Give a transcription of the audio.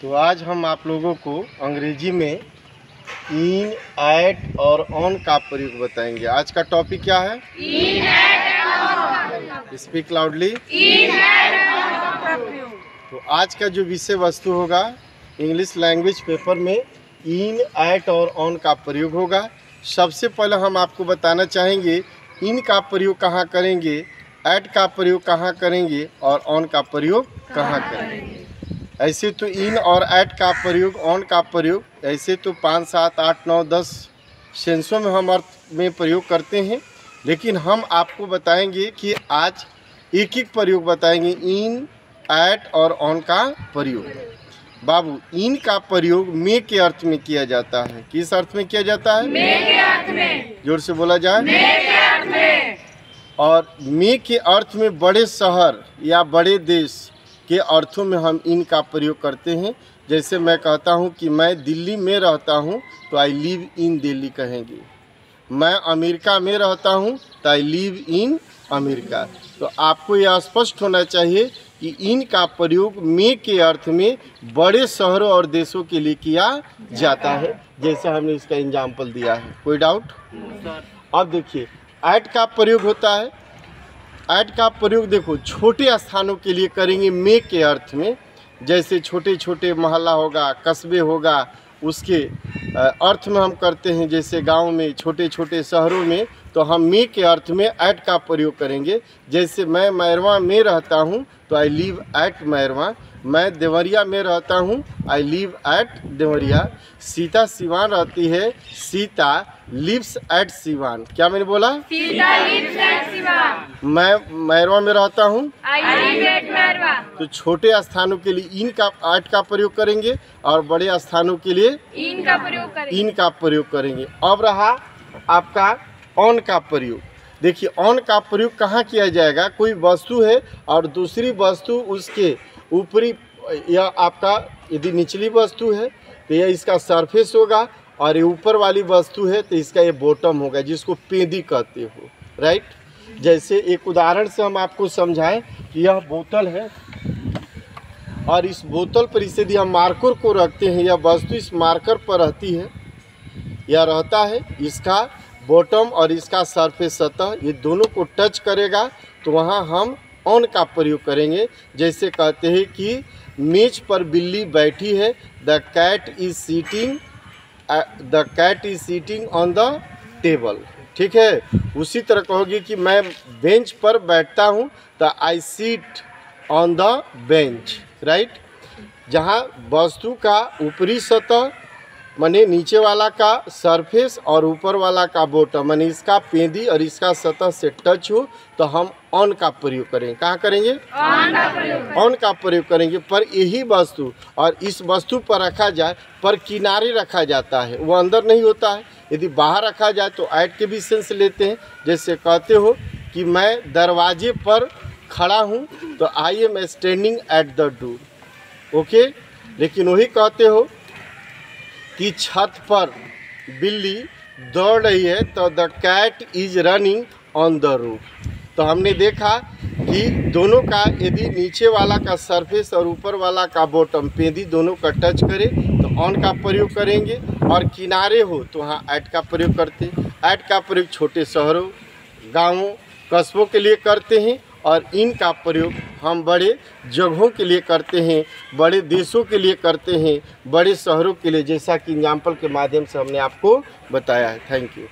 तो आज हम आप लोगों को अंग्रेजी में इन, एट और ऑन का प्रयोग बताएंगे। आज का टॉपिक क्या है? In, at, on. Speak loudly. In, at, on. तो आज का जो विषय वस्तु होगा इंग्लिश लैंग्वेज पेपर में इन, एट और ऑन का प्रयोग होगा। सबसे पहले हम आपको बताना चाहेंगे इन का प्रयोग कहाँ करेंगे, एट का प्रयोग कहाँ करेंगे और ऑन का प्रयोग कहाँ करेंगे। ऐसे तो इन और एट का प्रयोग, ऑन का प्रयोग ऐसे तो 5, 7, 8, 9, 10 सेंसों में हम अर्थ में प्रयोग करते हैं, लेकिन हम आपको बताएंगे कि आज एक एक प्रयोग बताएंगे इन, एट और ऑन का प्रयोग। बाबू, इन का प्रयोग में के अर्थ में किया जाता है। किस अर्थ में किया जाता है? में के अर्थ में। जोर से बोला जाए। में के अर्थ में। और में के अर्थ में बड़े शहर या बड़े देश के अर्थों में हम इन का प्रयोग करते हैं। जैसे मैं कहता हूं कि मैं दिल्ली में रहता हूं तो आई लिव इन दिल्ली कहेंगे। मैं अमेरिका में रहता हूं तो आई लिव इन अमेरिका। तो आपको यह स्पष्ट होना चाहिए कि इन का प्रयोग में के अर्थ में बड़े शहरों और देशों के लिए किया जाता है, जैसे हमने इसका एग्जाम्पल दिया है। कोई डाउट? अब देखिए एट का प्रयोग होता है। एट का प्रयोग देखो छोटे स्थानों के लिए करेंगे में के अर्थ में। जैसे छोटे छोटे मोहल्ला होगा, कस्बे होगा, उसके अर्थ में हम करते हैं। जैसे गांव में, छोटे छोटे शहरों में, तो हम में के अर्थ में एट का प्रयोग करेंगे। जैसे मैं मैरवा में रहता हूं तो आई लिव एट मैरवा। मैं देवरिया में रहता हूं, I live at Deoria. Sita Siwan रहती है, सीता लिव्स एट सिवान। क्या मैंने बोला? Sita lives at Siwan. मैं मैरवा में रहता हूं, आई लिव एट मैरवा। तो छोटे स्थानों के लिए इन का, एट का प्रयोग करेंगे और बड़े स्थानों के लिए इन का प्रयोग करेंगे। अब रहा आपका ऑन का प्रयोग। देखिए ऑन का प्रयोग कहाँ किया जाएगा? कोई वस्तु है और दूसरी वस्तु उसके ऊपरी, या आपका यदि निचली वस्तु है तो यह इसका सरफेस होगा, और ये ऊपर वाली वस्तु है तो इसका ये बॉटम होगा, जिसको पेदी कहते हो, राइट। जैसे एक उदाहरण से हम आपको समझाएं कि यह बोतल है और इस बोतल पर इसे यदि हम मार्कर को रखते हैं, यह वस्तु इस मार्कर पर रहती है, यह रहता है, इसका बॉटम और इसका सरफेस सतह ये दोनों को टच करेगा, तो वहाँ हम ऑन का प्रयोग करेंगे। जैसे कहते हैं कि मेज पर बिल्ली बैठी है, the cat is sitting on the table. ठीक है। उसी तरह कहोगे कि मैं बेंच पर बैठता हूँ, the I seat on the bench, right. जहाँ वस्तु का ऊपरी सतह माने नीचे वाला का सरफेस और ऊपर वाला का बॉटम माने इसका पेंदी और इसका सतह से टच हो, तो हम ऑन का प्रयोग करेंगे। कहाँ करेंगे? ऑन का प्रयोग करेंगे। पर यही वस्तु और इस वस्तु पर रखा जाए, पर किनारे रखा जाता है, वो अंदर नहीं होता है। यदि बाहर रखा जाए तो एट के भी सेंस लेते हैं। जैसे कहते हो कि मैं दरवाजे पर खड़ा हूँ तो I am standing at the door, okay. लेकिन वही कहते हो कि छत पर बिल्ली दौड़ रही है तो the cat is running on the roof. तो हमने देखा कि दोनों का यदि नीचे वाला का सरफेस और ऊपर वाला का बॉटम पेंदी दोनों का टच करे तो ऑन का प्रयोग करेंगे, और किनारे हो तो वहाँ एट का प्रयोग करते हैं। एट का प्रयोग छोटे शहरों, गाँवों, कस्बों के लिए करते हैं, और इन का प्रयोग हम बड़े जगहों के लिए करते हैं, बड़े देशों के लिए करते हैं, बड़े शहरों के लिए, जैसा कि एग्जाम्पल के माध्यम से हमने आपको बताया है। Thank you.